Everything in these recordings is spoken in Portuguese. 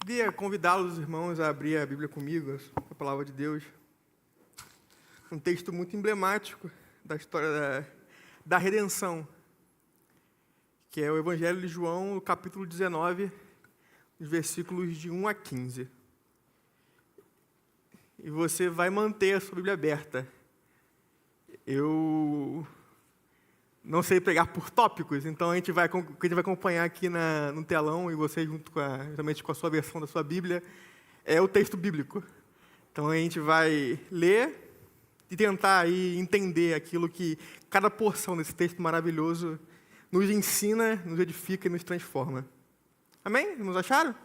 Queria convidá-los, os irmãos, a abrir a Bíblia comigo, a palavra de Deus. Um texto muito emblemático da história da redenção, que é o Evangelho de João, capítulo 19, os versículos de 1 a 15. E você vai manter a sua Bíblia aberta. Eu não sei pregar por tópicos, então a gente vai acompanhar aqui no telão, e você junto justamente com a sua versão da sua Bíblia, é o texto bíblico. Então a gente vai ler e tentar aí entender aquilo que cada porção desse texto maravilhoso nos ensina, nos edifica e nos transforma. Amém? Nos acharam?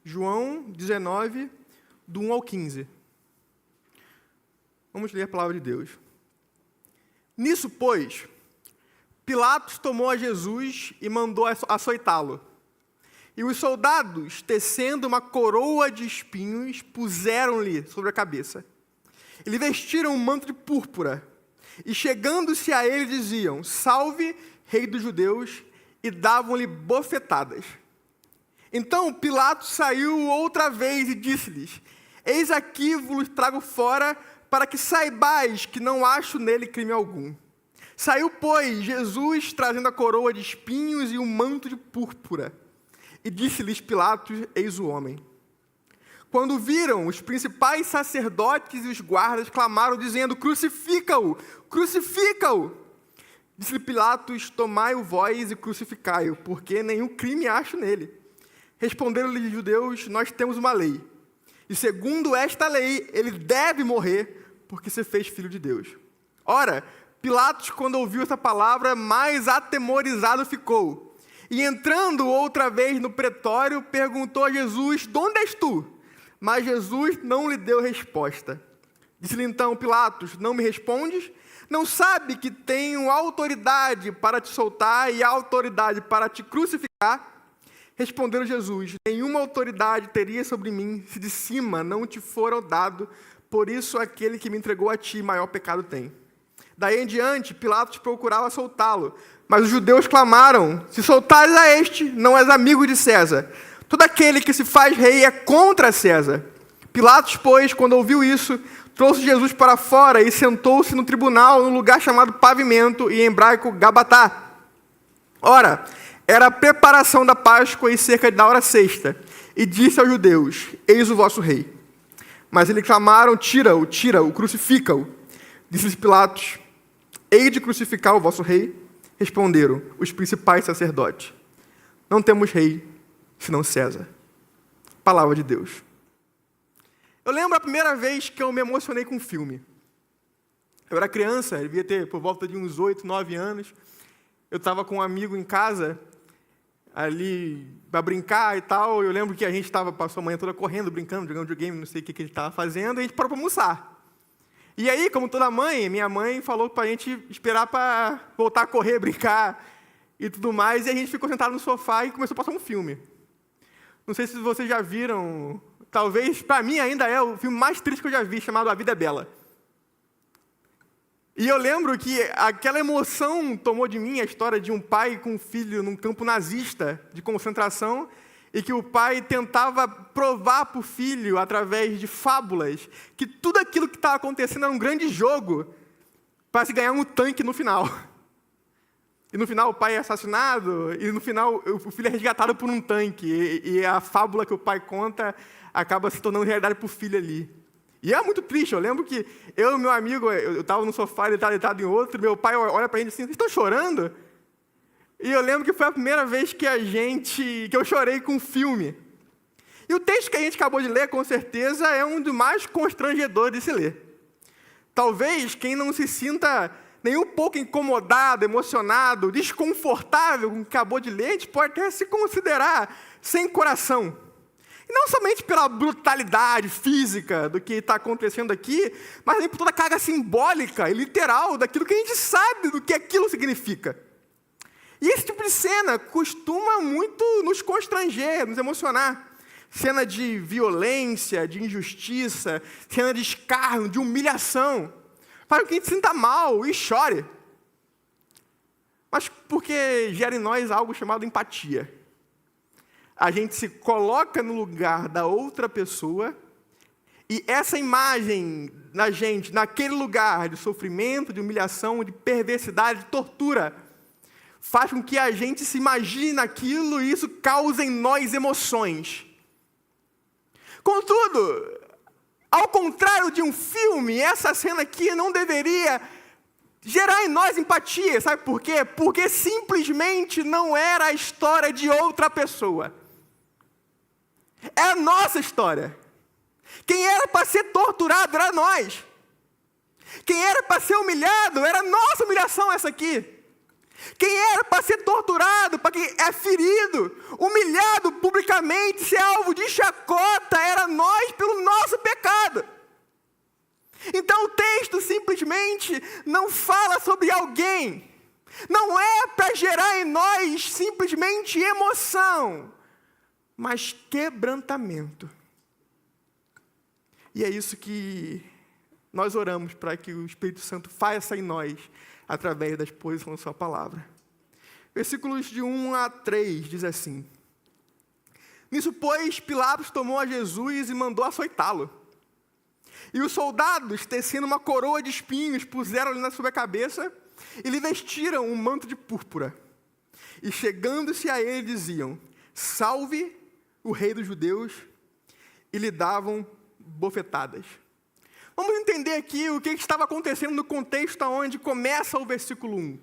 João 19, do 1 ao 15. Vamos ler a palavra de Deus. Nisso, pois, Pilatos tomou a Jesus e mandou açoitá-lo. E os soldados, tecendo uma coroa de espinhos, puseram-lhe sobre a cabeça. E lhe vestiram um manto de púrpura. E chegando-se a ele, diziam: Salve, Rei dos Judeus, e davam-lhe bofetadas. Então Pilatos saiu outra vez e disse-lhes: Eis aqui vos trago fora, para que saibais que não acho nele crime algum. Saiu, pois, Jesus, trazendo a coroa de espinhos e um manto de púrpura. E disse-lhes Pilatos: Eis o homem. Quando viram, os principais sacerdotes e os guardas clamaram, dizendo: Crucifica-o! Crucifica-o! Disse-lhe Pilatos: Tomai-o vós e crucificai-o, porque nenhum crime acho nele. Responderam-lhe os judeus: Nós temos uma lei, e segundo esta lei, ele deve morrer, porque se fez filho de Deus. Ora, Pilatos, quando ouviu essa palavra, mais atemorizado ficou. E entrando outra vez no pretório, perguntou a Jesus: De onde és tu? Mas Jesus não lhe deu resposta. Disse-lhe então Pilatos: Não me respondes? Não sabe que tenho autoridade para te soltar e autoridade para te crucificar? Respondeu Jesus: Nenhuma autoridade teria sobre mim, se de cima não te for dado, por isso aquele que me entregou a ti maior pecado tem. Daí em diante, Pilatos procurava soltá-lo, mas os judeus clamaram: Se soltares a este, não és amigo de César. Todo aquele que se faz rei é contra César. Pilatos, pois, quando ouviu isso, trouxe Jesus para fora e sentou-se no tribunal, num lugar chamado Pavimento, e em hebraico Gabatá. Ora, era a preparação da Páscoa e cerca da hora sexta, e disse aos judeus: Eis o vosso rei. Mas eles clamaram: Tira-o, tira-o, crucifica-o. Disse-lhes Pilatos: Hei de crucificar o vosso rei? Responderam os principais sacerdotes: Não temos rei, senão César. Palavra de Deus. Eu lembro a primeira vez que eu me emocionei com um filme. Eu era criança, eu devia ter por volta de uns 8, 9 anos. Eu estava com um amigo em casa, ali, para brincar e tal. Eu lembro que a gente passou a manhã toda correndo, brincando, jogando videogame, não sei o que ele estava fazendo, e a gente parou para almoçar. E aí, como toda mãe, minha mãe falou para a gente esperar para voltar a correr, brincar e tudo mais, e a gente ficou sentado no sofá e começou a passar um filme. Não sei se vocês já viram, talvez, para mim ainda é o filme mais triste que eu já vi, chamado A Vida é Bela. E eu lembro que aquela emoção tomou de mim a história de um pai com um filho num campo nazista de concentração, e que o pai tentava provar para o filho, através de fábulas, que tudo aquilo que estava acontecendo era um grande jogo para se ganhar um tanque no final. E no final o pai é assassinado, e no final o filho é resgatado por um tanque, e a fábula que o pai conta acaba se tornando realidade para o filho ali. E é muito triste. Eu lembro que eu e meu amigo, eu estava no sofá, ele estava deitado em outro, meu pai olha para a gente assim: Vocês estão chorando? E eu lembro que foi a primeira vez que eu chorei com um filme. E o texto que a gente acabou de ler, com certeza, é um dos mais constrangedores de se ler. Talvez quem não se sinta nem um pouco incomodado, emocionado, desconfortável com o que acabou de ler, a gente pode até se considerar sem coração. E não somente pela brutalidade física do que está acontecendo aqui, mas também por toda a carga simbólica e literal daquilo que a gente sabe do que aquilo significa. E esse tipo de cena costuma muito nos constranger, nos emocionar. Cena de violência, de injustiça, cena de escárnio, de humilhação. Faz com que a gente se sinta mal e chore. Mas porque gera em nós algo chamado empatia. a gente se coloca no lugar da outra pessoa, e essa imagem na gente, naquele lugar de sofrimento, de humilhação, de perversidade, de tortura, faz com que a gente se imagine naquilo e isso causa em nós emoções. Contudo, ao contrário de um filme, essa cena aqui não deveria gerar em nós empatia. Sabe por quê? Porque simplesmente não era a história de outra pessoa. É a nossa história. Quem era para ser torturado era nós. Quem era para ser humilhado era a nossa humilhação essa aqui. Quem era para ser torturado, para quem é ferido, humilhado publicamente, ser alvo de chacota, era nós pelo nosso pecado. Então o texto simplesmente não fala sobre alguém. Não é para gerar em nós simplesmente emoção, mas quebrantamento. E é isso que nós oramos para que o Espírito Santo faça em nós, através da exposição da sua palavra. Versículos de 1 a 3 diz assim: Nisso, pois, Pilatos tomou a Jesus e mandou açoitá-lo. E os soldados, tecendo uma coroa de espinhos, puseram-lhe na sua cabeça e lhe vestiram um manto de púrpura. E chegando-se a ele, diziam: Salve o rei dos judeus, e lhe davam bofetadas. Vamos entender aqui o que estava acontecendo no contexto onde começa o versículo 1.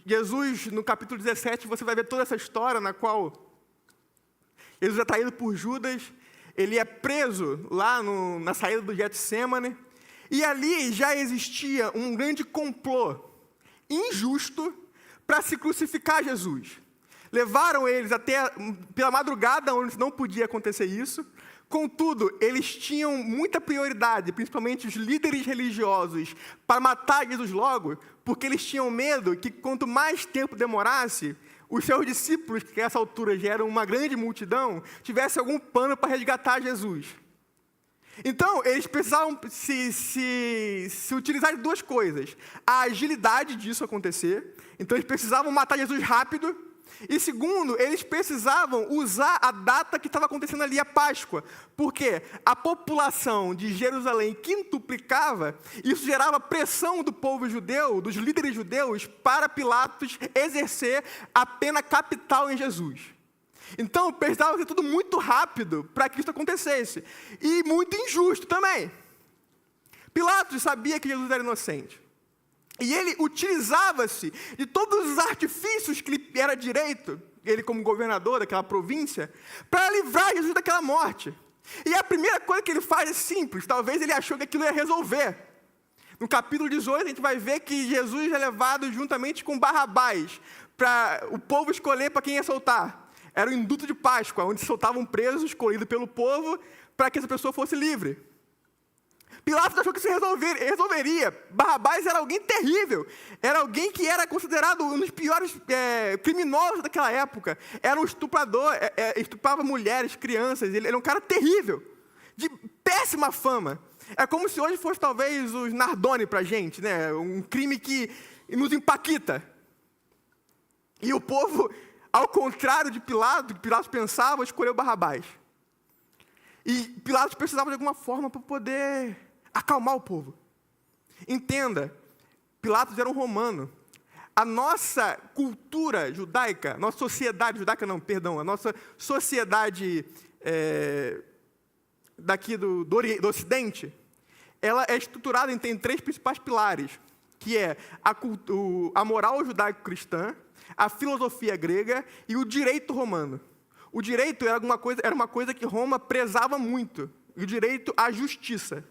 Jesus, no capítulo 17, você vai ver toda essa história na qual Jesus é traído por Judas, ele é preso lá na saída do Getsêmane, e ali já existia um grande complô injusto para se crucificar Jesus. Levaram eles até pela madrugada, onde não podia acontecer isso. Contudo, eles tinham muita prioridade, principalmente os líderes religiosos, para matar Jesus logo, porque eles tinham medo que quanto mais tempo demorasse, os seus discípulos, que a essa altura já eram uma grande multidão, tivessem algum plano para resgatar Jesus. Então, eles precisavam se utilizar de duas coisas: a agilidade disso acontecer, então eles precisavam matar Jesus rápido, e segundo, eles precisavam usar a data que estava acontecendo ali, a Páscoa, porque a população de Jerusalém quintuplicava, e isso gerava pressão do povo judeu, dos líderes judeus, para Pilatos exercer a pena capital em Jesus. Então, precisava ser tudo muito rápido para que isso acontecesse, e muito injusto também. Pilatos sabia que Jesus era inocente. E ele utilizava-se de todos os artifícios que lhe era direito, ele como governador daquela província, para livrar Jesus daquela morte. E a primeira coisa que ele faz é simples, talvez ele achou que aquilo ia resolver. No capítulo 18, a gente vai ver que Jesus é levado juntamente com Barrabás, para o povo escolher para quem ia soltar. Era o induto de Páscoa, onde soltavam um preso escolhido pelo povo, para que essa pessoa fosse livre. Pilatos achou que isso resolveria. Barrabás era alguém terrível. Era alguém que era considerado um dos piores criminosos daquela época. Era um estuprador, estuprava mulheres, crianças. Ele era um cara terrível, de péssima fama. É como se hoje fosse talvez os Nardone para a gente, né? Um crime que nos impacta. E o povo, ao contrário de Pilatos, que Pilatos pensava, escolheu Barrabás. E Pilatos precisava de alguma forma para poder acalmar o povo. Entenda, Pilatos era um romano. A nossa cultura judaica, nossa sociedade judaica, a nossa sociedade daqui do Ocidente, ela é estruturada em três principais pilares, que é a moral judaico-cristã, a filosofia grega e o direito romano. O direito era uma coisa que Roma prezava muito, o direito à justiça.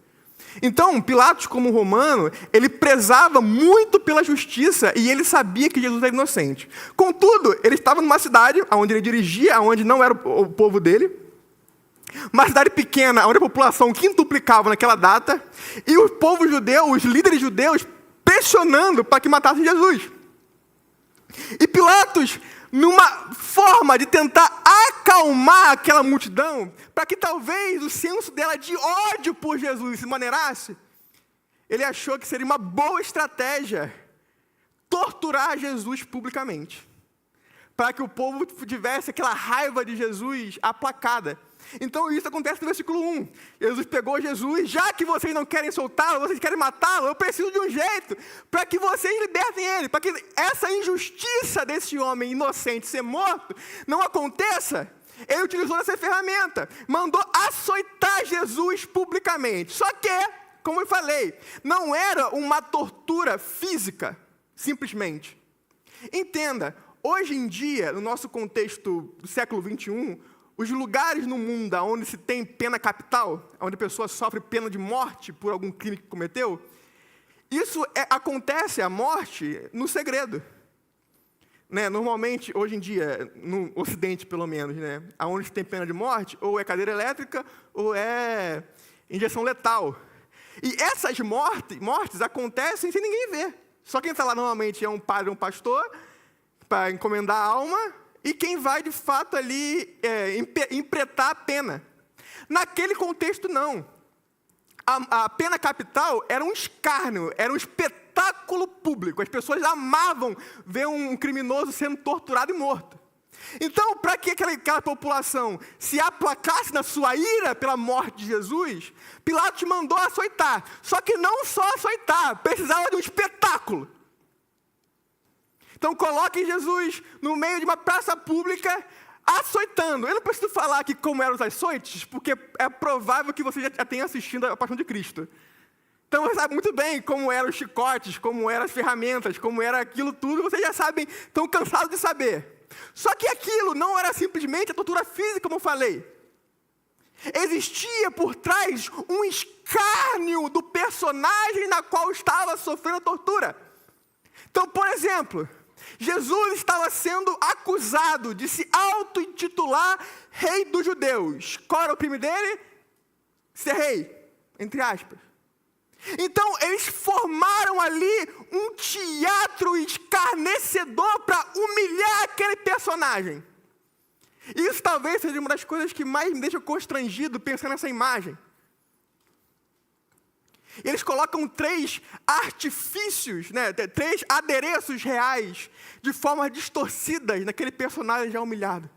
Então, Pilatos, como romano, ele prezava muito pela justiça e ele sabia que Jesus era inocente. Contudo, ele estava numa cidade onde ele dirigia, onde não era o povo dele, uma cidade pequena, onde a população quintuplicava naquela data, e o povo judeu, os líderes judeus, pressionando para que matassem Jesus. E Pilatos, numa forma de tentar acalmar aquela multidão, para que talvez o senso dela de ódio por Jesus se maneirasse, ele achou que seria uma boa estratégia torturar Jesus publicamente, para que o povo tivesse aquela raiva de Jesus aplacada. Então isso acontece no versículo 1. Jesus pegou Jesus, já que vocês não querem soltá-lo, vocês querem matá-lo, eu preciso de um jeito para que vocês libertem ele, para que essa injustiça desse homem inocente ser morto não aconteça. Ele utilizou essa ferramenta, mandou açoitar Jesus publicamente. Só que, como eu falei, não era uma tortura física, simplesmente. Entenda, hoje em dia, no nosso contexto do século 21, os lugares no mundo onde se tem pena capital, onde a pessoa sofre pena de morte por algum crime que cometeu, isso acontece, a morte, no segredo. Né? Normalmente, hoje em dia, no Ocidente pelo menos, né? Onde se tem pena de morte, ou é cadeira elétrica, ou é injeção letal. E essas mortes acontecem sem ninguém ver. Só quem está lá normalmente é um padre ou um pastor, para encomendar a alma, e quem vai, de fato, ali impretar a pena. Naquele contexto, não. A pena capital era um escárnio, era um espetáculo público. As pessoas amavam ver um criminoso sendo torturado e morto. Então, para que aquela população se aplacasse na sua ira pela morte de Jesus, Pilatos mandou açoitar. Só que não só açoitar, precisava de um espetáculo. Então, coloquem Jesus no meio de uma praça pública, açoitando. Eu não preciso falar aqui como eram os açoites, porque é provável que você já tenha assistido a Paixão de Cristo. Então, você sabe muito bem como eram os chicotes, como eram as ferramentas, como era aquilo tudo. Vocês já sabem, estão cansados de saber. Só que aquilo não era simplesmente a tortura física, como eu falei. Existia por trás um escárnio do personagem na qual estava sofrendo a tortura. Então, por exemplo, Jesus estava sendo acusado de se auto-intitular rei dos judeus. Qual era o crime dele? Ser rei, entre aspas. Então, eles formaram ali um teatro escarnecedor para humilhar aquele personagem. Isso talvez seja uma das coisas que mais me deixa constrangido pensando nessa imagem. Eles colocam 3 artifícios, né, 3 adereços reais, de formas distorcidas naquele personagem já humilhado.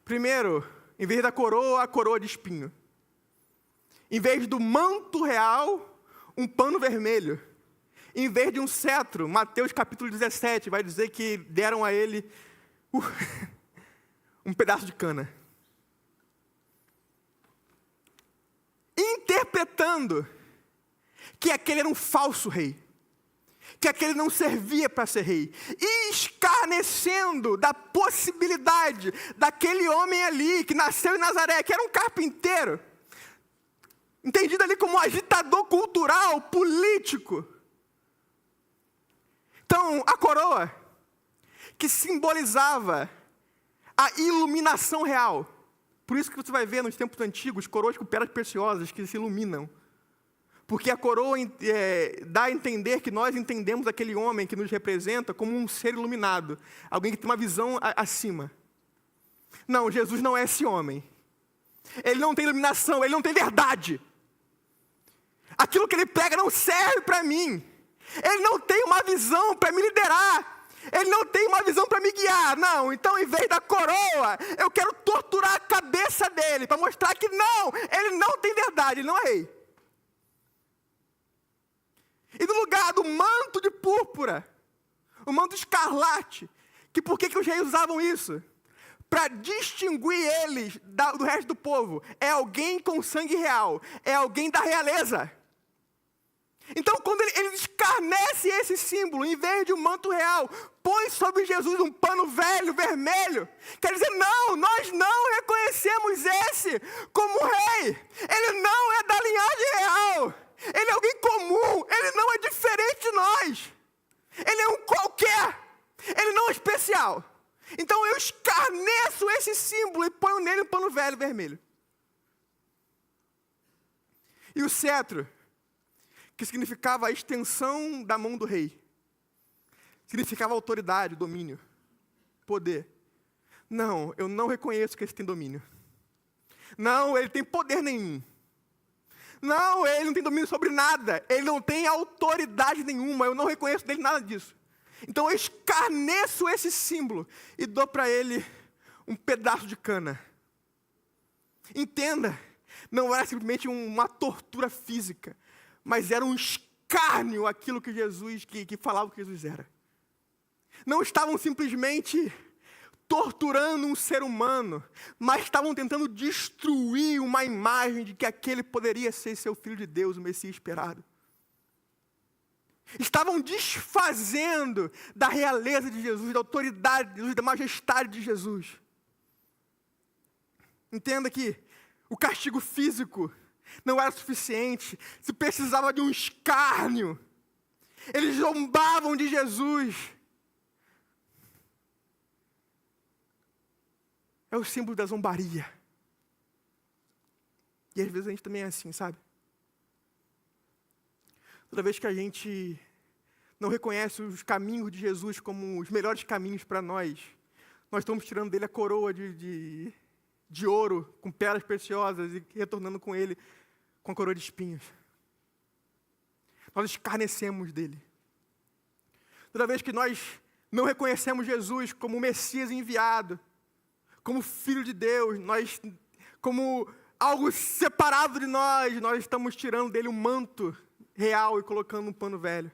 Primeiro, em vez da coroa, a coroa de espinho. Em vez do manto real, um pano vermelho. Em vez de um cetro, Mateus capítulo 17 vai dizer que deram a ele um pedaço de cana. Interpretando que aquele era um falso rei, que aquele não servia para ser rei, e escarnecendo da possibilidade daquele homem ali, que nasceu em Nazaré, que era um carpinteiro, entendido ali como um agitador cultural, político. Então, a coroa, que simbolizava a iluminação real. Por isso que você vai ver nos tempos antigos, coroas com pedras preciosas que se iluminam. Porque a coroa dá a entender que nós entendemos aquele homem que nos representa como um ser iluminado. Alguém que tem uma visão acima. Não, Jesus não é esse homem. Ele não tem iluminação, ele não tem verdade. Aquilo que ele prega não serve para mim. Ele não tem uma visão para me liderar. Ele não tem uma visão para me guiar. Não, então em vez da coroa, eu quero torturar a cabeça dele, para mostrar que não, ele não tem verdade, ele não é rei. E no lugar do manto de púrpura, o manto escarlate, que por que os reis usavam isso? Para distinguir eles do resto do povo. É alguém com sangue real, é alguém da realeza. Então, quando ele escarnece esse símbolo, em vez de um manto real, põe sobre Jesus um pano velho, vermelho. Quer dizer, não, nós não reconhecemos esse como rei. Ele não é da linhagem real. Ele é alguém comum. Ele não é diferente de nós. Ele é um qualquer. Ele não é especial. Então, eu escarneço esse símbolo e ponho nele um pano velho, vermelho. E o cetro, que significava a extensão da mão do rei. Significava autoridade, domínio, poder. Não, eu não reconheço que ele tem domínio. Não, ele tem poder nenhum. Não, ele não tem domínio sobre nada. Ele não tem autoridade nenhuma. Eu não reconheço dele nada disso. Então eu escarneço esse símbolo e dou para ele um pedaço de cana. Entenda, não era simplesmente uma tortura física, mas era um escárnio aquilo que Jesus, que falava que Jesus era. Não estavam simplesmente torturando um ser humano, mas estavam tentando destruir uma imagem de que aquele poderia ser seu Filho de Deus, o Messias esperado. Estavam desfazendo da realeza de Jesus, da autoridade de Jesus, da majestade de Jesus. Entenda que o castigo físico não era suficiente, se precisava de um escárnio. Eles zombavam de Jesus. É o símbolo da zombaria. E às vezes a gente também é assim, sabe? Toda vez que a gente não reconhece os caminhos de Jesus como os melhores caminhos para nós estamos tirando dele a coroa de ouro, com pedras preciosas, e retornando com ele com a coroa de espinhos. Nós escarnecemos dele. Toda vez que nós não reconhecemos Jesus como o Messias enviado, como Filho de Deus, como algo separado de nós estamos tirando dele o manto real e colocando um pano velho.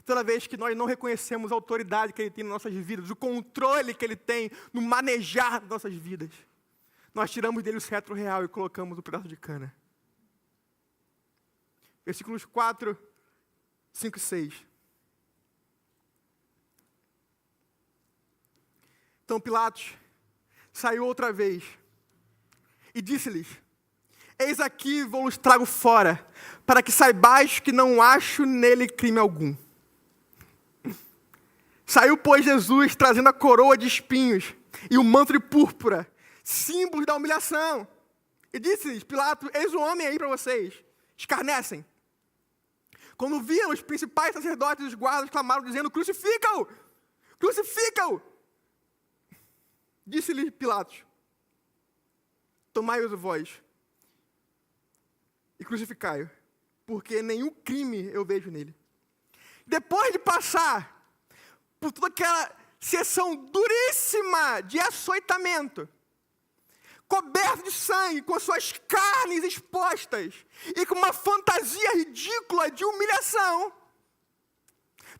Toda vez que nós não reconhecemos a autoridade que ele tem nas nossas vidas, o controle que ele tem no manejar das nossas vidas, nós tiramos dele o cetro real e colocamos um pedaço de cana. Versículos 4, 5 e 6. Então Pilatos saiu outra vez e disse-lhes: eis aqui vou-los trago fora, para que saibais que não acho nele crime algum. Saiu, pois, Jesus, trazendo a coroa de espinhos e o manto de púrpura, símbolos da humilhação. E disse-lhes: Pilatos, eis o homem aí para vocês. Escarnecem. Quando viram, os principais sacerdotes e os guardas clamaram, dizendo: crucifica-o! Crucifica-o! Disse-lhe Pilatos: tomai-o vós e crucificai-o, porque nenhum crime eu vejo nele. Depois de passar por toda aquela sessão duríssima de açoitamento, coberto de sangue, com suas carnes expostas, e com uma fantasia ridícula de humilhação,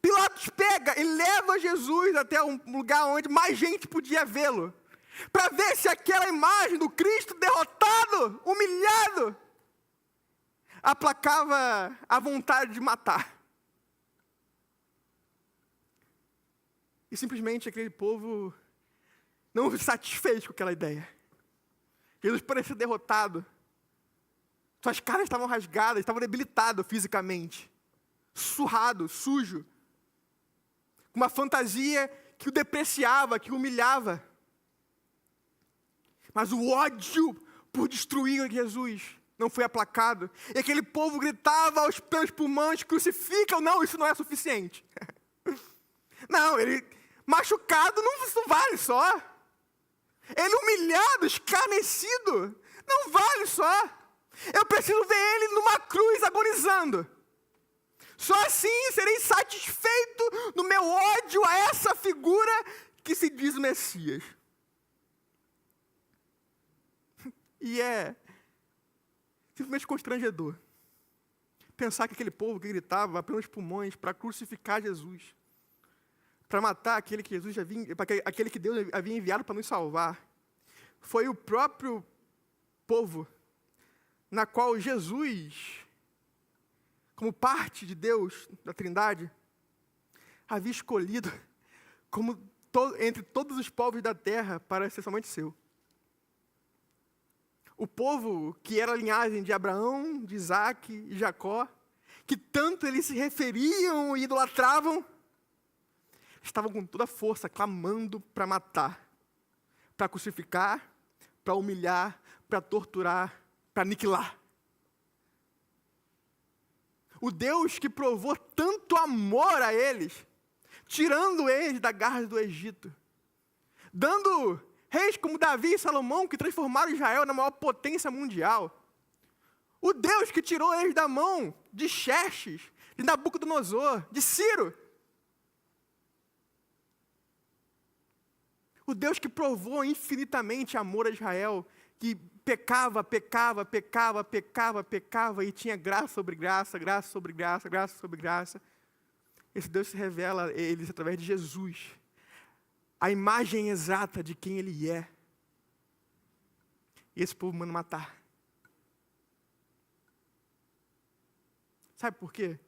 Pilatos pega e leva Jesus até um lugar onde mais gente podia vê-lo, para ver se aquela imagem do Cristo derrotado, humilhado, aplacava a vontade de matar. E simplesmente aquele povo não se satisfez com aquela ideia. Jesus parecia derrotado. Suas caras estavam rasgadas, estavam debilitado fisicamente, surrado, sujo, com uma fantasia que o depreciava, que o humilhava. Mas o ódio por destruir Jesus não foi aplacado. E aquele povo gritava aos plenos pulmões: crucificam! Não, isso não é suficiente. Não, ele machucado não vale só. Ele humilhado, escarnecido, não vale só. Eu preciso ver ele numa cruz agonizando. Só assim serei satisfeito no meu ódio a essa figura que se diz Messias. E é simplesmente constrangedor pensar que aquele povo que gritava a plenos pulmões para crucificar Jesus, para matar aquele que aquele que Deus havia enviado para nos salvar, foi o próprio povo na qual Jesus, como parte de Deus, da Trindade, havia escolhido entre todos os povos da terra para ser somente seu. O povo que era a linhagem de Abraão, de Isaac e Jacó, que tanto eles se referiam e idolatravam, estavam com toda a força clamando para matar, para crucificar, para humilhar, para torturar, para aniquilar. O Deus que provou tanto amor a eles, tirando eles da garra do Egito, dando reis como Davi e Salomão, que transformaram Israel na maior potência mundial. O Deus que tirou eles da mão de Xerxes, de Nabucodonosor, de Ciro. O Deus que provou infinitamente amor a Israel, que pecava e tinha graça sobre graça, graça sobre graça, graça sobre graça. Esse Deus se revela a eles através de Jesus, a imagem exata de quem Ele é. E esse povo manda matar. Sabe por quê?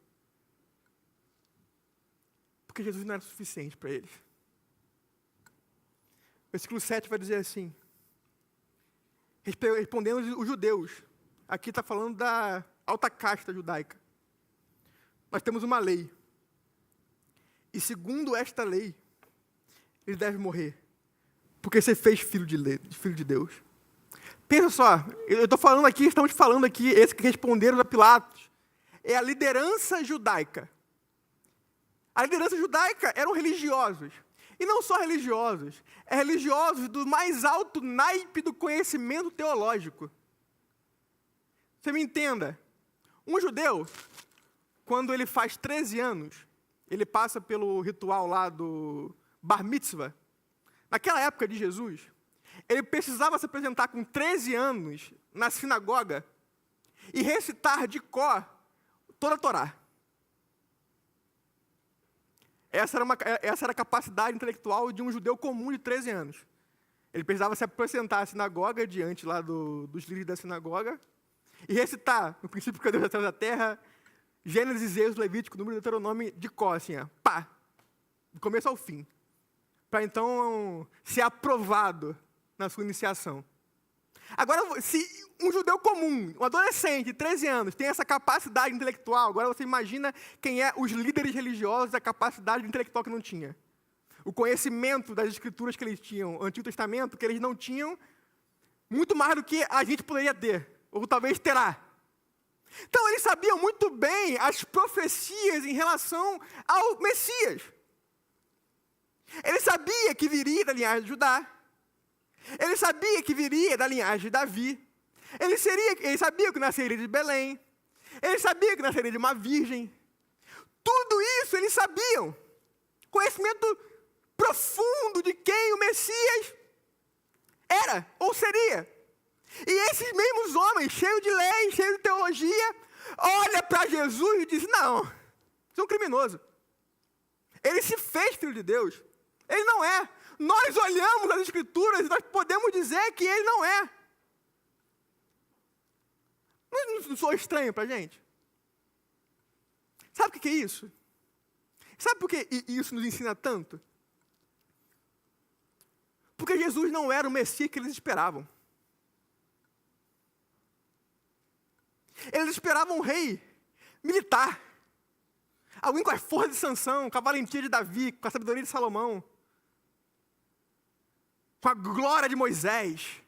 Porque Jesus não era suficiente para eles. Versículo 7 vai dizer assim: respondendo os judeus, aqui está falando da alta casta judaica. Nós temos uma lei. E segundo esta lei, ele deve morrer. Porque você fez filho de Deus. Pensa só, estamos falando aqui, esses que responderam a Pilatos, é a liderança judaica. A liderança judaica eram religiosos. E não só religiosos, religiosos do mais alto naipe do conhecimento teológico. Você me entenda, um judeu, quando ele faz 13 anos, ele passa pelo ritual lá do Bar Mitzvah. Naquela época de Jesus, ele precisava se apresentar com 13 anos na sinagoga e recitar de cor toda a Torá. Essa era a capacidade intelectual de um judeu comum de 13 anos. Ele precisava se apresentar à sinagoga, diante lá dos líderes da sinagoga, e recitar, no princípio que Deus já da terra, Gênesis, Êxodo, Levítico, Número, Deuteronômio, de cor, assim, pá, do começo ao fim. Para então ser aprovado na sua iniciação. Agora, se um judeu comum, um adolescente de 13 anos, tem essa capacidade intelectual, agora você imagina quem é os líderes religiosos, a capacidade intelectual que não tinha. O conhecimento das escrituras que eles tinham, o Antigo Testamento, que eles não tinham, muito mais do que a gente poderia ter, ou talvez terá. Então, eles sabiam muito bem as profecias em relação ao Messias. Ele sabia que viria da linhagem de Judá. Ele sabia que viria da linhagem de Davi. Ele sabia que nasceria de Belém. Ele sabia que nasceria de uma virgem. Tudo isso eles sabiam. Conhecimento profundo de quem o Messias era ou seria. E esses mesmos homens, cheios de lei, cheios de teologia, olham para Jesus e dizem: não, você é um criminoso. Ele se fez filho de Deus. Ele não é. Nós olhamos as Escrituras e nós podemos dizer que ele não é. Não sou estranho para a gente? Sabe o que é isso? Sabe por que isso nos ensina tanto? Porque Jesus não era o Messias que eles esperavam. Eles esperavam um rei militar. Alguém com a força de Sansão, com a valentia de Davi, com a sabedoria de Salomão, com a glória de Moisés.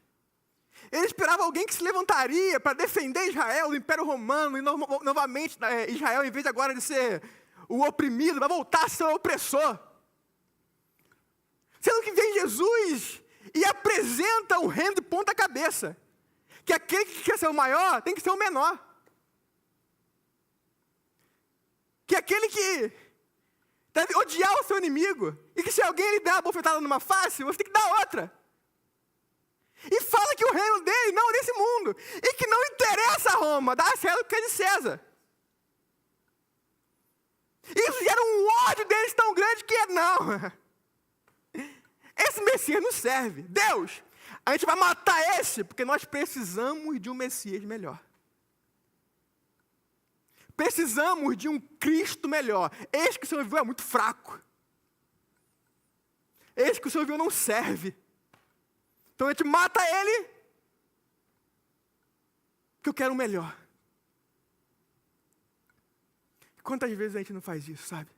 Ele esperava alguém que se levantaria para defender Israel do Império Romano, e novamente Israel, em vez de agora de ser o oprimido, vai voltar a ser o opressor. Sendo que vem Jesus e apresenta um reino de ponta cabeça, que aquele que quer ser o maior tem que ser o menor. Que aquele que deve odiar o seu inimigo, e que se alguém lhe der uma bofetada numa face, você tem que dar outra. E fala que o reino dele não é desse mundo, e que não interessa a Roma, dá a César o que é de César. Isso gera um ódio deles tão grande que não. Esse Messias não serve. Deus, a gente vai matar esse, porque nós precisamos de um Messias melhor. Precisamos de um Cristo melhor. Esse que o Senhor viu é muito fraco. Esse que o Senhor viu não serve. Então a gente mata ele, porque eu quero o melhor. Quantas vezes a gente não faz isso, sabe?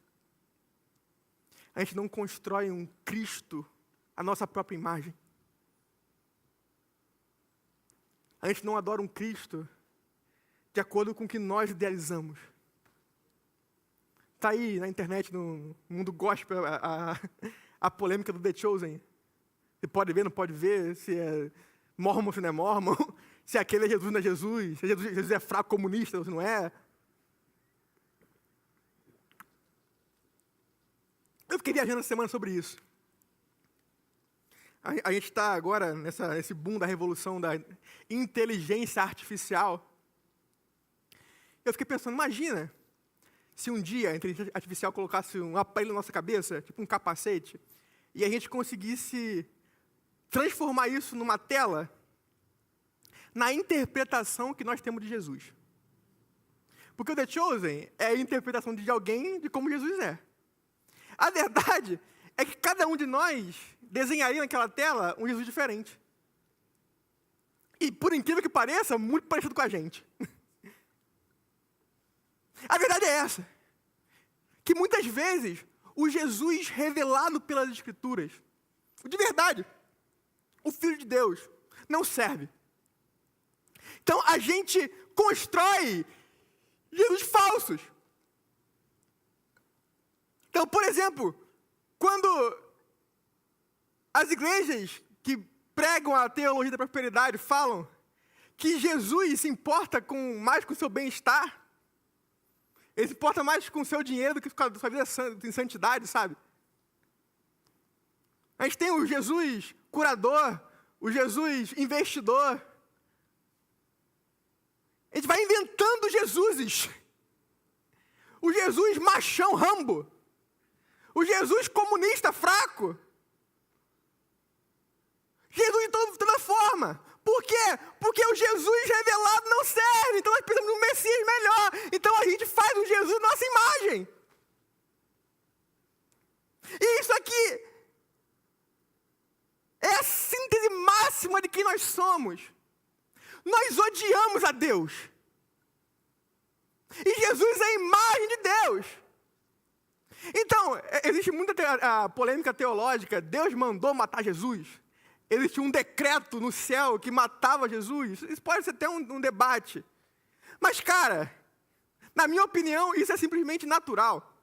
A gente não constrói um Cristo à nossa própria imagem. A gente não adora um Cristo de acordo com o que nós idealizamos. Está aí na internet, no mundo gospel, a polêmica do The Chosen. Você pode ver, não pode ver, se é mormon, se não é mormon, se aquele é Jesus, não é Jesus, se Jesus é fraco comunista, ou se não é. Eu fiquei viajando essa semana sobre isso. A gente está agora nesse boom da revolução da inteligência artificial. Eu fiquei pensando, imagina se um dia a inteligência artificial colocasse um aparelho na nossa cabeça, tipo um capacete, e a gente conseguisse transformar isso numa tela na interpretação que nós temos de Jesus. Porque o The Chosen é a interpretação de alguém de como Jesus é. A verdade é que cada um de nós desenharia naquela tela um Jesus diferente. E, por incrível que pareça, muito parecido com a gente. A verdade é essa, que muitas vezes o Jesus revelado pelas Escrituras, de verdade, o Filho de Deus, não serve. Então a gente constrói Jesus falsos. Então, por exemplo, quando as igrejas que pregam a teologia da prosperidade falam que Jesus se importa mais com o seu bem-estar, ele se importa mais com o seu dinheiro do que com a sua vida em santidade, sabe? A gente tem o Jesus curador, o Jesus investidor. A gente vai inventando Jesuses. O Jesus machão Rambo. O Jesus comunista fraco. Jesus de toda forma. Por quê? Porque o Jesus revelado não serve. Então nós precisamos de um Messias melhor. Então a gente faz um Jesus nossa imagem. E isso aqui é a síntese máxima de quem nós somos. Nós odiamos a Deus. E Jesus é a imagem de Deus. Então, existe muita polêmica teológica. Deus mandou matar Jesus. Existe um decreto no céu que matava Jesus. Isso pode ser até um debate. Mas, cara, na minha opinião, isso é simplesmente natural.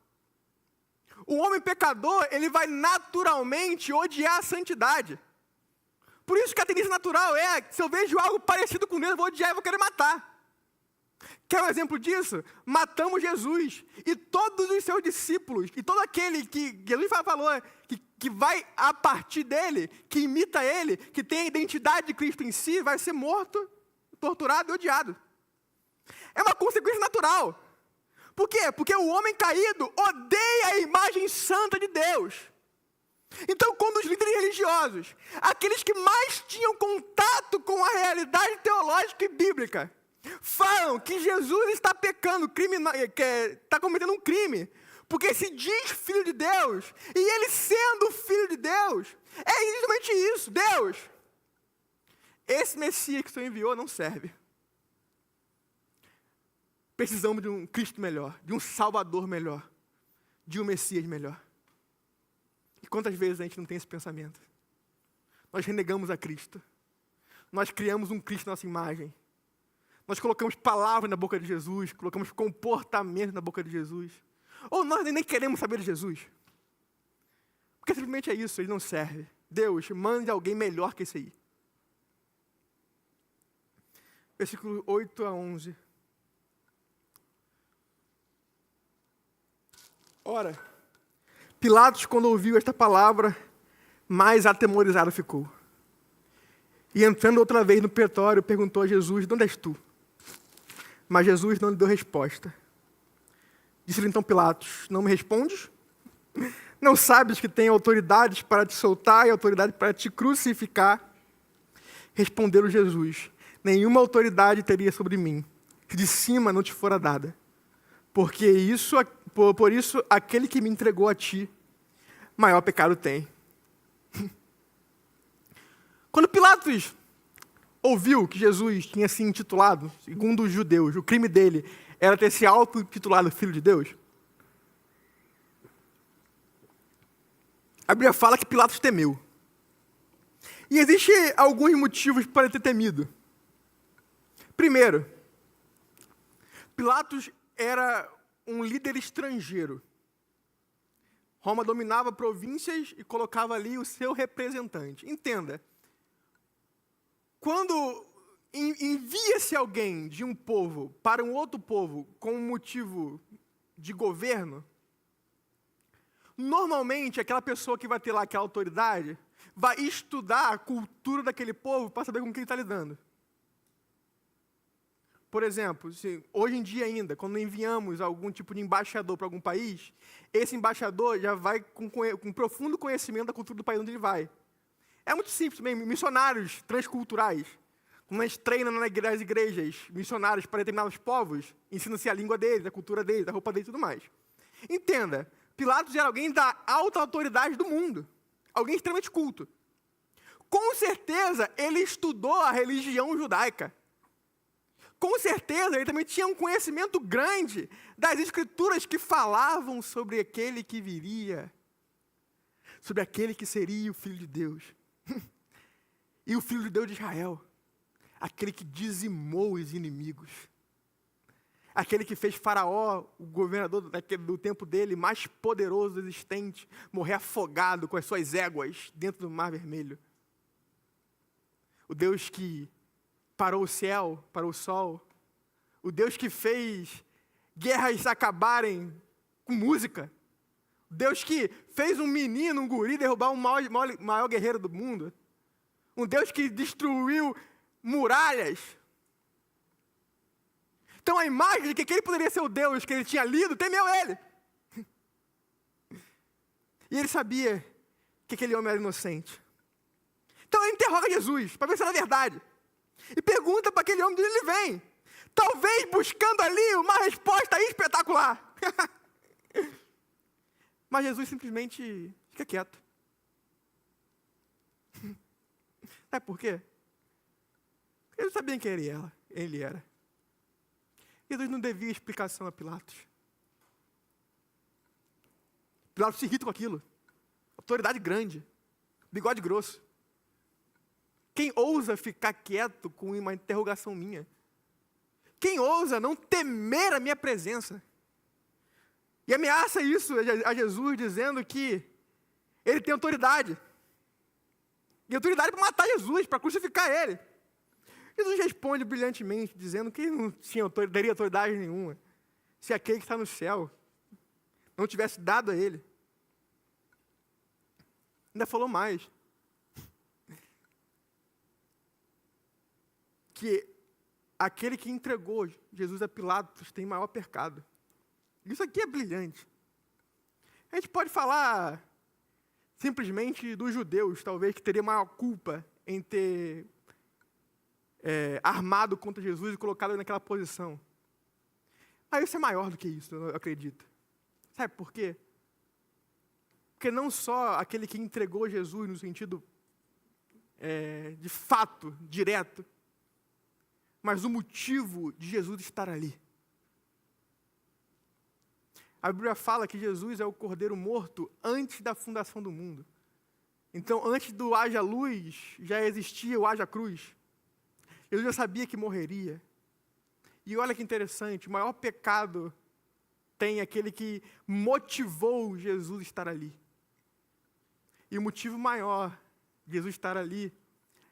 O homem pecador, ele vai naturalmente odiar a santidade. Por isso que a tendência natural se eu vejo algo parecido com Deus, eu vou odiar e vou querer matar. Quer um exemplo disso? Matamos Jesus. E todos os seus discípulos, e todo aquele que Jesus falou, que vai a partir dele, que imita ele, que tem a identidade de Cristo em si, vai ser morto, torturado e odiado. É uma consequência natural. Por quê? Porque o homem caído odeia a imagem santa de Deus. Então, quando os líderes religiosos, aqueles que mais tinham contato com a realidade teológica e bíblica, falam que Jesus está pecando, está cometendo um crime, porque se diz filho de Deus, e ele sendo filho de Deus, é exatamente isso. Deus, esse Messias que o Senhor enviou não serve. Precisamos de um Cristo melhor, de um Salvador melhor, de um Messias melhor. E quantas vezes a gente não tem esse pensamento? Nós renegamos a Cristo. Nós criamos um Cristo na nossa imagem. Nós colocamos palavras na boca de Jesus, colocamos comportamento na boca de Jesus. Ou nós nem queremos saber de Jesus. Porque simplesmente é isso, ele não serve. Deus, mande alguém melhor que esse aí. Versículo 8 a 11. Ora, Pilatos, quando ouviu esta palavra, mais atemorizado ficou. E entrando outra vez no pretório, perguntou a Jesus, de onde és tu? Mas Jesus não lhe deu resposta. Disse-lhe então Pilatos, não me respondes? Não sabes que tenho autoridades para te soltar e autoridade para te crucificar? Respondeu Jesus, nenhuma autoridade teria sobre mim, se de cima não te fora dada. Por isso, aquele que me entregou a ti, maior pecado tem. Quando Pilatos ouviu que Jesus tinha se intitulado, segundo os judeus, o crime dele era ter se auto-intitulado Filho de Deus, a Bíblia fala que Pilatos temeu. E existem alguns motivos para ele ter temido. Primeiro, Pilatos era um líder estrangeiro. Roma dominava províncias e colocava ali o seu representante. Entenda, quando envia-se alguém de um povo para um outro povo com um motivo de governo, normalmente aquela pessoa que vai ter lá aquela autoridade vai estudar a cultura daquele povo para saber com quem ele está lidando. Por exemplo, hoje em dia ainda, quando enviamos algum tipo de embaixador para algum país, esse embaixador já vai com profundo conhecimento da cultura do país onde ele vai. É muito simples também, missionários transculturais. Quando a gente treina nas igrejas missionários para determinados povos, ensina-se a língua deles, a cultura deles, a roupa deles e tudo mais. Entenda, Pilatos era alguém da alta autoridade do mundo, alguém extremamente culto. Com certeza, ele estudou a religião judaica. Com certeza, ele também tinha um conhecimento grande das escrituras que falavam sobre aquele que viria, sobre aquele que seria o Filho de Deus. E o Filho de Deus de Israel, aquele que dizimou os inimigos, aquele que fez Faraó, o governador do tempo dele, mais poderoso existente, morrer afogado com as suas éguas dentro do Mar Vermelho. O Deus que parou o céu, parou o sol. O Deus que fez guerras acabarem com música. O Deus que fez um menino, um guri, derrubar o maior guerreiro do mundo. Um Deus que destruiu muralhas. Então a imagem de que aquele poderia ser o Deus que ele tinha lido, temeu ele. E ele sabia que aquele homem era inocente. Então ele interroga Jesus, para ver se era verdade. E pergunta para aquele homem de onde ele vem. Talvez buscando ali uma resposta espetacular. Mas Jesus simplesmente fica quieto. Sabe por quê? Porque ele sabia quem ele era. Jesus não devia explicação a Pilatos. Pilatos se irrita com aquilo. Autoridade grande. Bigode grosso. Quem ousa ficar quieto com uma interrogação minha? Quem ousa não temer a minha presença? E ameaça isso a Jesus, dizendo que ele tem autoridade. E autoridade para matar Jesus, para crucificar ele. Jesus responde brilhantemente, dizendo que ele não teria autoridade nenhuma, se aquele que está no céu não tivesse dado a ele. Ainda falou mais. Que aquele que entregou Jesus a Pilatos tem maior pecado. Isso aqui é brilhante. A gente pode falar simplesmente dos judeus, talvez, que teria maior culpa em ter armado contra Jesus e colocado ele naquela posição. Mas isso é maior do que isso, eu acredito. Sabe por quê? Porque não só aquele que entregou Jesus no sentido de fato, direto, mas o motivo de Jesus estar ali. A Bíblia fala que Jesus é o Cordeiro morto antes da fundação do mundo. Então, antes do haja luz, já existia o haja cruz. Jesus já sabia que morreria. E olha que interessante, o maior pecado tem aquele que motivou Jesus estar ali. E o motivo maior de Jesus estar ali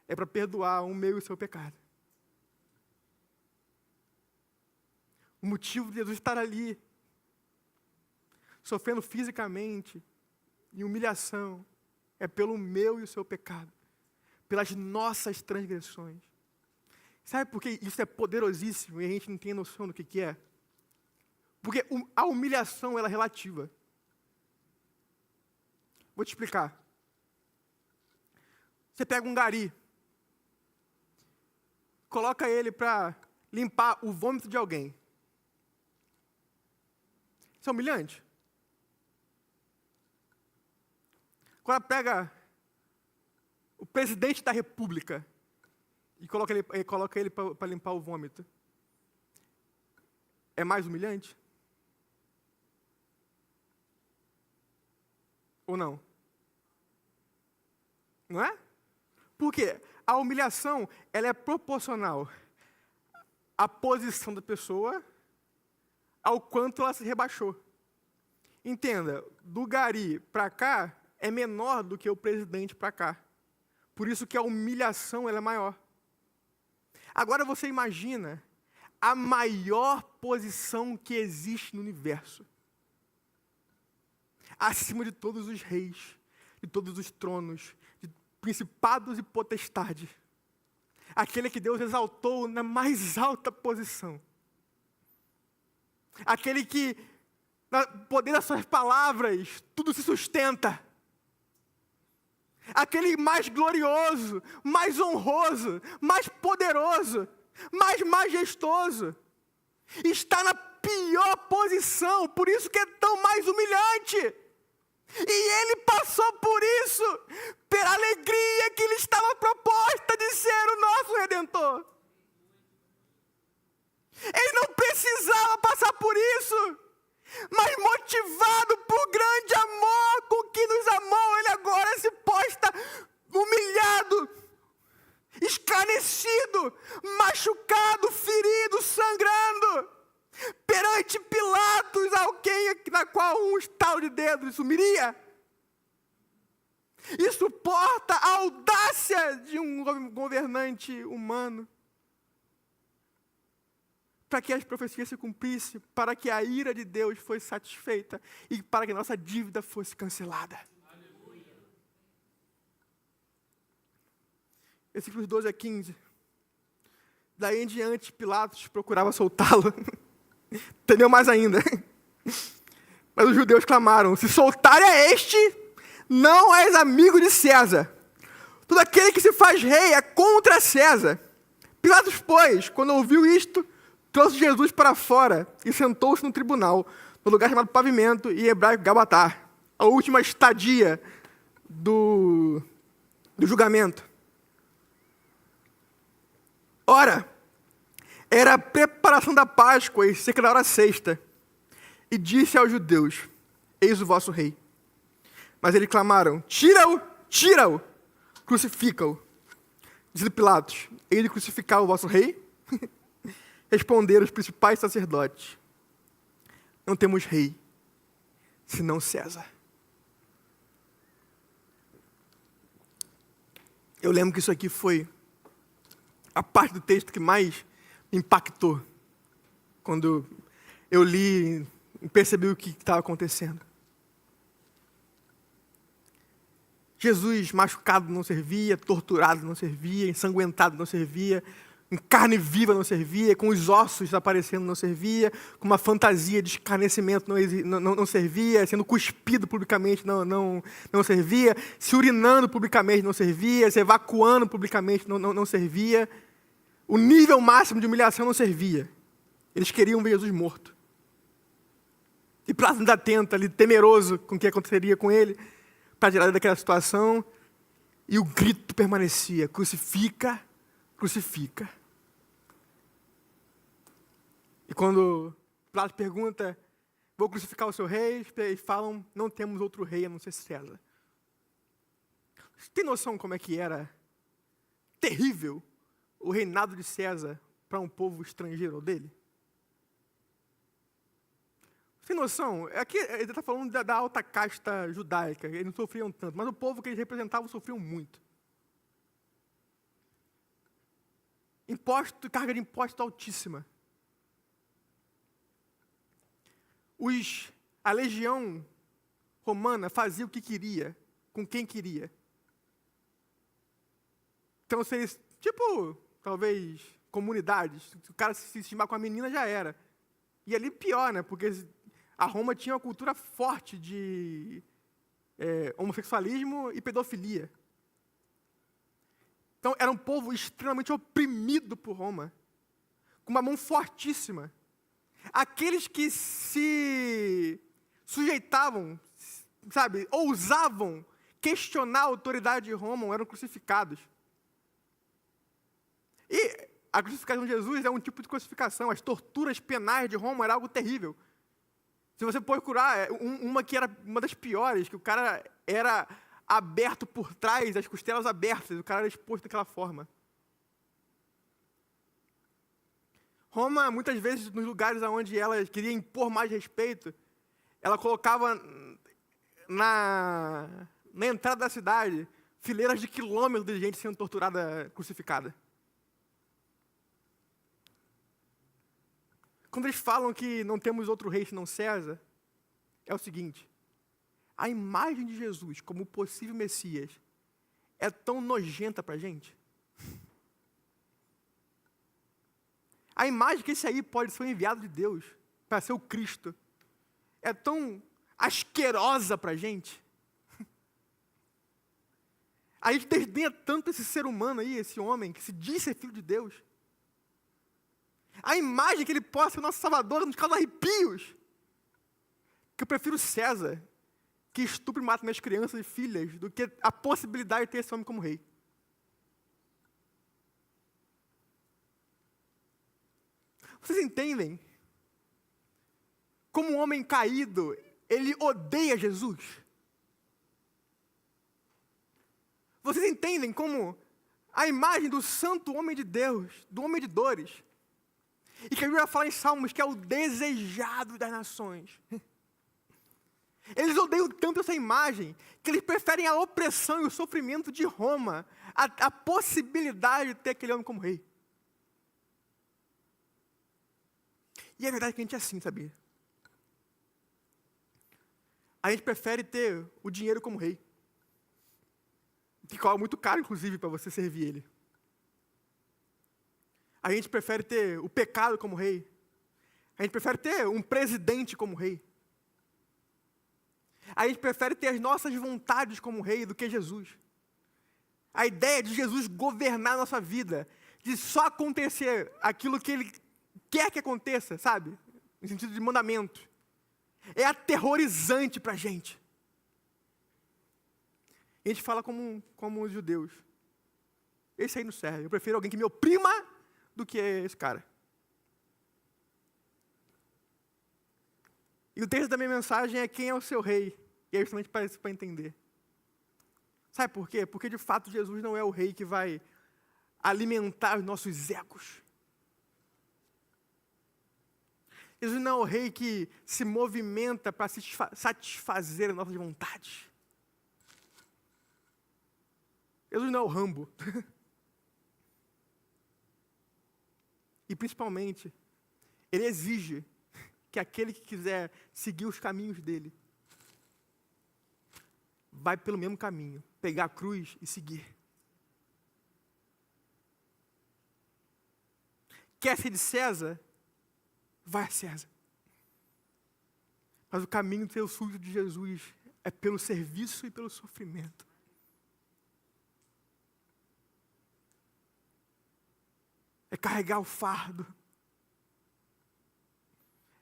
é para perdoar o meu e o seu pecado. O motivo de Jesus estar ali, sofrendo fisicamente, em humilhação, é pelo meu e o seu pecado, pelas nossas transgressões. Sabe por que isso é poderosíssimo e a gente não tem noção do que é? Porque a humilhação ela é relativa. Vou te explicar. Você pega um gari, coloca ele para limpar o vômito de alguém. Isso é humilhante? Agora pega o presidente da República e coloca ele para limpar o vômito. É mais humilhante? Ou não? Não é? Por quê? A humilhação ela é proporcional à posição da pessoa, ao quanto ela se rebaixou. Entenda, do gari para cá é menor do que o presidente para cá. Por isso que a humilhação ela é maior. Agora você imagina a maior posição que existe no universo. Acima de todos os reis, de todos os tronos, de principados e potestades, aquele que Deus exaltou na mais alta posição, aquele que, no poder das suas palavras, tudo se sustenta, aquele mais glorioso, mais honroso, mais poderoso, mais majestoso, está na pior posição, por isso que é tão mais humilhante. E ele passou por isso, pela alegria que lhe estava proposta de ser o nosso Redentor. Ele não precisava passar por isso, mas motivado por grande amor com que nos amou, ele agora se posta humilhado, escarnecido, machucado, ferido, sangrando, perante Pilatos, alguém na qual um estalo de dedos sumiria. E suporta a audácia de um governante humano, para que as profecias se cumprissem, para que a ira de Deus fosse satisfeita e para que a nossa dívida fosse cancelada. Aleluia. Versículos 12 a 15. Daí em diante, Pilatos procurava soltá-lo. Entendeu mais ainda? Mas os judeus clamaram: se soltar é este, não és amigo de César. Todo aquele que se faz rei é contra César. Pilatos, pois, quando ouviu isto, trouxe Jesus para fora e sentou-se no tribunal, no lugar chamado Pavimento, e em hebraico Gabatá, a última estadia do julgamento. Ora, era a preparação da Páscoa e cerca da hora sexta, e disse aos judeus: eis o vosso rei. Mas eles clamaram: tira-o, tira-o, crucifica-o. Disse Pilatos: hei de crucificar o vosso rei? Responderam os principais sacerdotes: não temos rei, senão César. Eu lembro que isso aqui foi a parte do texto que mais me impactou, quando eu li e percebi o que estava acontecendo. Jesus machucado não servia, torturado não servia, ensanguentado não servia, em carne viva não servia, com os ossos aparecendo não servia, com uma fantasia de escarnecimento não servia, sendo cuspido publicamente não servia, se urinando publicamente não servia, se evacuando publicamente não servia. O nível máximo de humilhação não servia. Eles queriam ver Jesus morto. E Pilatos ainda atento ali, temeroso com o que aconteceria com ele, para tirar ele daquela situação, e o grito permanecia: crucifica, crucifica. E quando Pilatos pergunta: vou crucificar o seu rei? Eles falam: não temos outro rei a não ser César. Você tem noção como é que era terrível o reinado de César para um povo estrangeiro ao dele? Você tem noção? Aqui ele está falando da alta casta judaica, eles não sofriam tanto, mas o povo que eles representavam sofriam muito. Carga de imposto altíssima. A legião romana fazia o que queria, com quem queria. Então, se eles, talvez, comunidades, se o cara se estimar com a menina, já era. E ali pior, né? Porque a Roma tinha uma cultura forte de homossexualismo e pedofilia. Então, era um povo extremamente oprimido por Roma, com uma mão fortíssima. Aqueles que se sujeitavam, ousavam questionar a autoridade de Roma eram crucificados. E a crucificação de Jesus é um tipo de crucificação. As torturas penais de Roma era algo terrível. Se você procurar, uma que era uma das piores, que o cara era aberto por trás, as costelas abertas, o cara era exposto daquela forma. Roma, muitas vezes, nos lugares onde ela queria impor mais respeito, ela colocava na entrada da cidade fileiras de quilômetros de gente sendo torturada, crucificada. Quando eles falam que não temos outro rei senão César, é o seguinte: a imagem de Jesus como possível Messias, é tão nojenta para a gente. A imagem que esse aí pode ser o enviado de Deus para ser o Cristo é tão asquerosa para a gente. A gente desdenha tanto esse ser humano aí, esse homem que se diz ser filho de Deus. A imagem que ele possa ser o nosso Salvador nos causa arrepios. Que eu prefiro César, que estupra e mata minhas crianças e filhas, do que a possibilidade de ter esse homem como rei. Vocês entendem? Como um homem caído, ele odeia Jesus. Vocês entendem como a imagem do santo homem de Deus, do homem de dores, e que a Bíblia fala em Salmos que é o desejado das nações. Eles odeiam tanto essa imagem que eles preferem a opressão e o sofrimento de Roma a possibilidade de ter aquele homem como rei. E é verdade que a gente é assim, sabia? A gente prefere ter o dinheiro como rei. Que é muito caro, inclusive, para você servir ele. A gente prefere ter o pecado como rei. A gente prefere ter um presidente como rei. A gente prefere ter as nossas vontades como rei do que Jesus. A ideia de Jesus governar a nossa vida, de só acontecer aquilo que ele quer que aconteça, sabe? No sentido de mandamento. É aterrorizante para a gente. E a gente fala como os judeus. Esse aí não serve. Eu prefiro alguém que me oprima do que esse cara. E o texto da minha mensagem é quem é o seu rei. E é justamente para entender. Sabe por quê? Porque de fato Jesus não é o rei que vai alimentar os nossos egos. Jesus não é o rei que se movimenta para satisfazer as nossas vontades. Jesus não é o Rambo. E principalmente, ele exige que aquele que quiser seguir os caminhos dele, vai pelo mesmo caminho, pegar a cruz e seguir. Quer ser de César? Vai a César. Mas o caminho do ser súdito de Jesus é pelo serviço e pelo sofrimento. É carregar o fardo.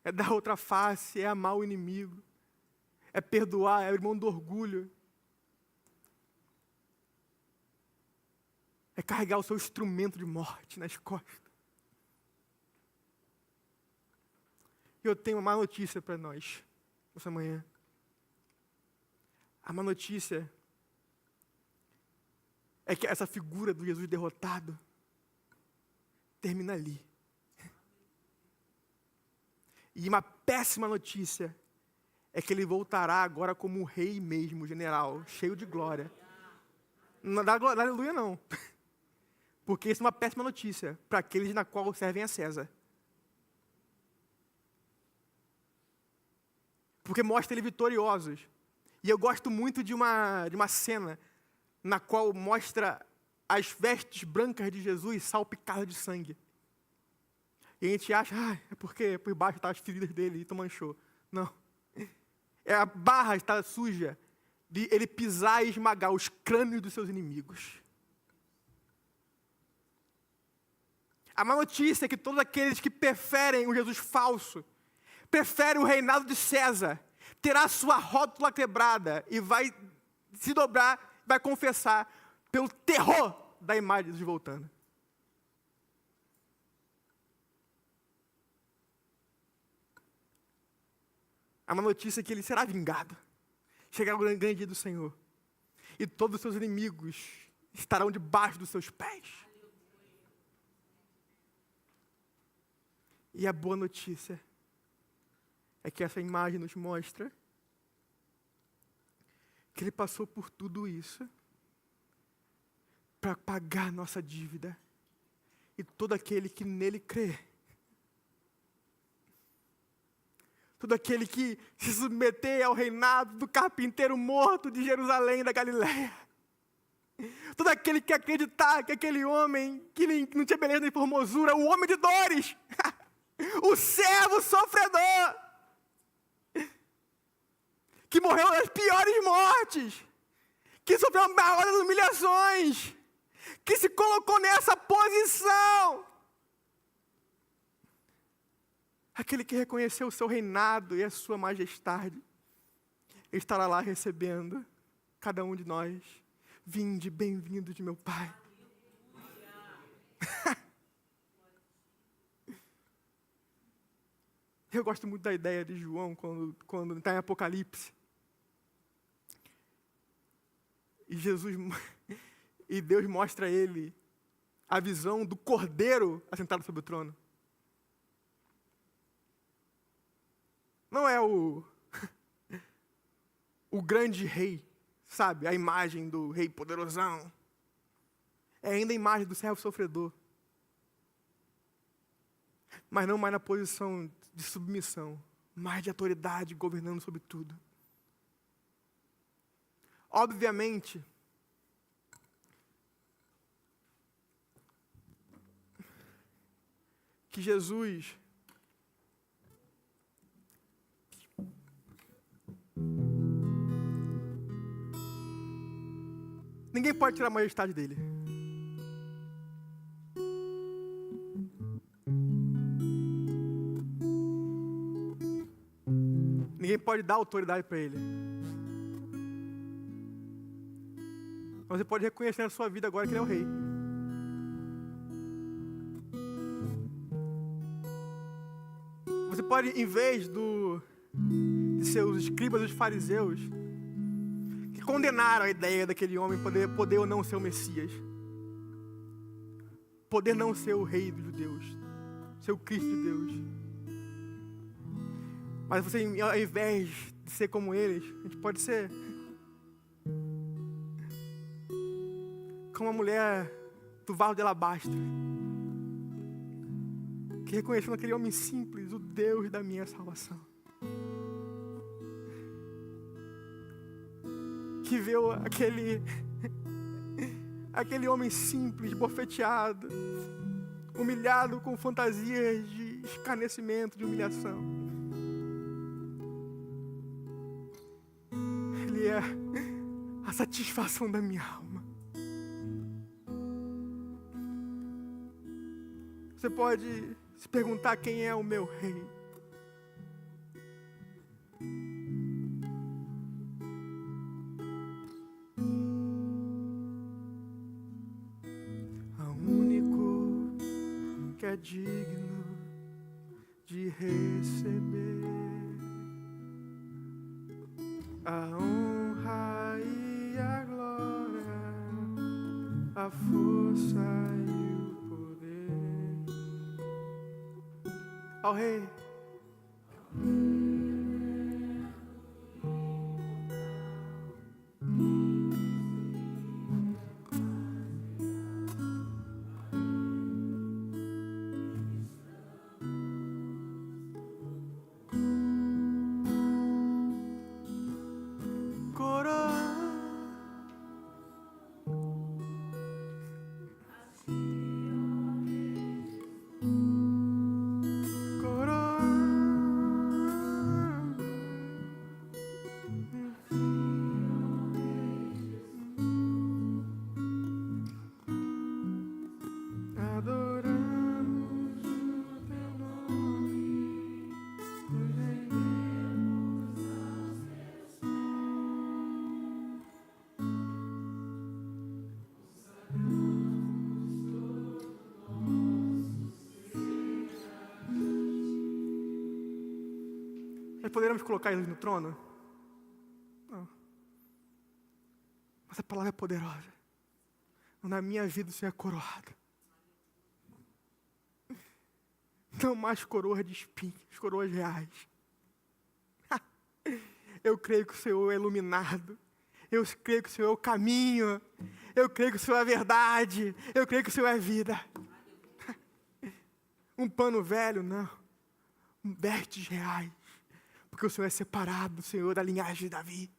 É dar outra face, é amar o inimigo. É perdoar, é o irmão do orgulho. É carregar o seu instrumento de morte nas costas. E eu tenho uma má notícia para nós, essa manhã. A má notícia é que essa figura do Jesus derrotado termina ali. E uma péssima notícia é que ele voltará agora como um rei mesmo, general, cheio de glória. Não dá aleluia não. Porque isso é uma péssima notícia para aqueles na qual servem a César. Porque mostra ele vitoriosos. E eu gosto muito de uma cena na qual mostra as vestes brancas de Jesus salpicadas de sangue. E a gente acha, é porque por baixo estavam as feridas dele e tu manchou. Não. A barra está suja de ele pisar e esmagar os crânios dos seus inimigos. A má notícia é que todos aqueles que preferem o Jesus falso, preferem o reinado de César, terá sua rótula quebrada e vai se dobrar, vai confessar pelo terror da imagem de Jesus voltando. A má notícia é que ele será vingado. Chegará o grande dia do Senhor. E todos os seus inimigos estarão debaixo dos seus pés. E a boa notícia é que essa imagem nos mostra que ele passou por tudo isso para pagar nossa dívida. E todo aquele que nele crê, todo aquele que se submeter ao reinado do carpinteiro morto de Jerusalém, da Galileia, Todo aquele que acreditar que aquele homem, que não tinha beleza nem formosura, o homem de dores, o servo sofredor, que morreu nas piores mortes, que sofreu maiores humilhações, que se colocou nessa posição. Aquele que reconheceu o seu reinado e a sua majestade, ele estará lá recebendo cada um de nós. Vinde, bem-vindo de meu Pai. Eu gosto muito da ideia de João quando está em Apocalipse. E Deus mostra a ele a visão do Cordeiro assentado sobre o trono. Não é o grande rei, sabe? A imagem do rei poderosão. É ainda a imagem do servo sofredor. Mas não mais na posição de submissão, mais de autoridade, governando sobre tudo. Obviamente, que Jesus ninguém pode tirar a majestade dele. Ninguém pode dar autoridade para ele. Mas você pode reconhecer na sua vida agora que ele é o rei. Você pode, em vez de seus escribas e os fariseus, que condenaram a ideia daquele homem poder ou não ser o Messias, poder não ser o rei dos judeus, ser o Cristo de Deus. Mas você, ao invés de ser como eles, a gente pode ser como a mulher do vaso de alabastro, que reconheceu naquele homem simples o Deus da minha salvação. Que viu aquele homem simples, bofeteado, humilhado com fantasias de escarnecimento, de humilhação. Ele é a satisfação da minha alma. Você pode se perguntar quem é o meu rei. O único que é digno de receber a honra e a glória, a força e o poder. Ao Rei. Nós poderíamos colocar eles no trono? Não. Mas a palavra é poderosa. Na minha vida o Senhor é coroado. Não mais coroas de espinhos, coroas reais. Eu creio que o Senhor é iluminado. Eu creio que o Senhor é o caminho. Eu creio que o Senhor é a verdade. Eu creio que o Senhor é a vida. Um pano velho, não. Vestes reais. Porque o Senhor é separado, o Senhor da linhagem de Davi.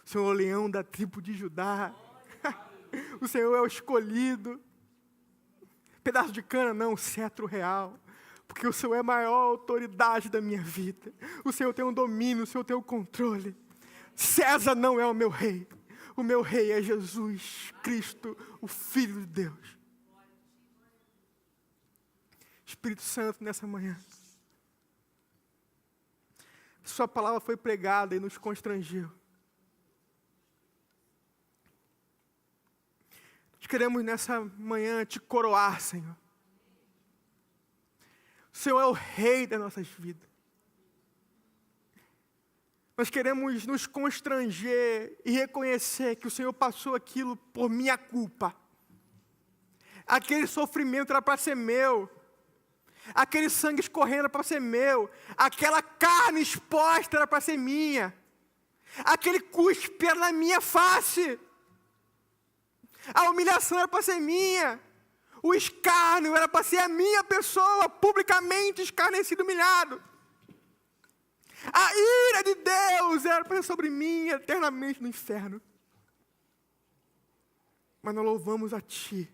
O Senhor é o leão da tribo de Judá. O Senhor é o escolhido. Pedaço de cana, não, cetro real. Porque o Senhor é a maior autoridade da minha vida. O Senhor tem o domínio, o Senhor tem o controle. César não é o meu rei. O meu rei é Jesus Cristo, o Filho de Deus. Espírito Santo, nessa manhã, sua palavra foi pregada e nos constrangeu. Nós queremos nessa manhã te coroar, Senhor. O Senhor é o rei das nossas vidas. Nós queremos nos constranger e reconhecer que o Senhor passou aquilo por minha culpa. Aquele sofrimento era para ser meu. Aquele sangue escorrendo era para ser meu. Aquela carne exposta era para ser minha. Aquele cuspe era na minha face. A humilhação era para ser minha. O escárnio era para ser a minha pessoa, publicamente escarnecido, humilhado. A ira de Deus era para ser sobre mim eternamente no inferno. Mas nós louvamos a Ti.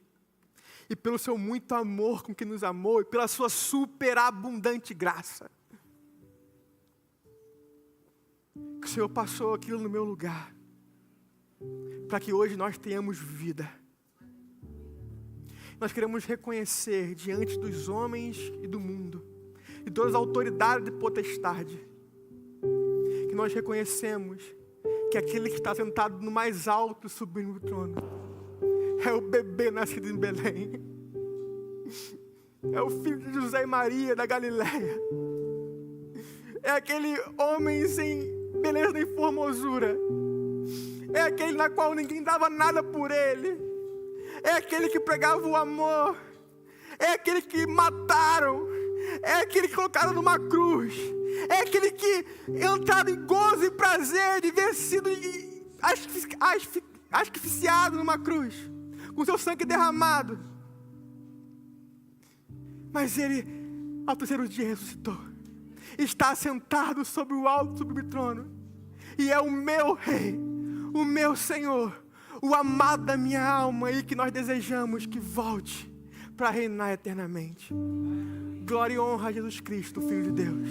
E pelo Seu muito amor com que nos amou, e pela Sua superabundante graça. Que o Senhor passou aquilo no meu lugar. Para que hoje nós tenhamos vida. Nós queremos reconhecer diante dos homens e do mundo, e todas as autoridades e potestade, que nós reconhecemos que aquele que está sentado no mais alto, subindo no trono, é o bebê nascido em Belém. É o filho de José e Maria da Galileia. É aquele homem sem beleza nem formosura. É aquele na qual ninguém dava nada por ele. É aquele que pregava o amor. É aquele que mataram. É aquele que colocaram numa cruz. É aquele que entraram em gozo e prazer de ver sido asfixiado numa cruz, com seu sangue derramado. Mas ele, ao terceiro dia, ressuscitou. Está sentado sobre o alto sublime trono. E é o meu rei, o meu Senhor, o amado da minha alma, e que nós desejamos que volte para reinar eternamente. Glória e honra a Jesus Cristo, Filho de Deus.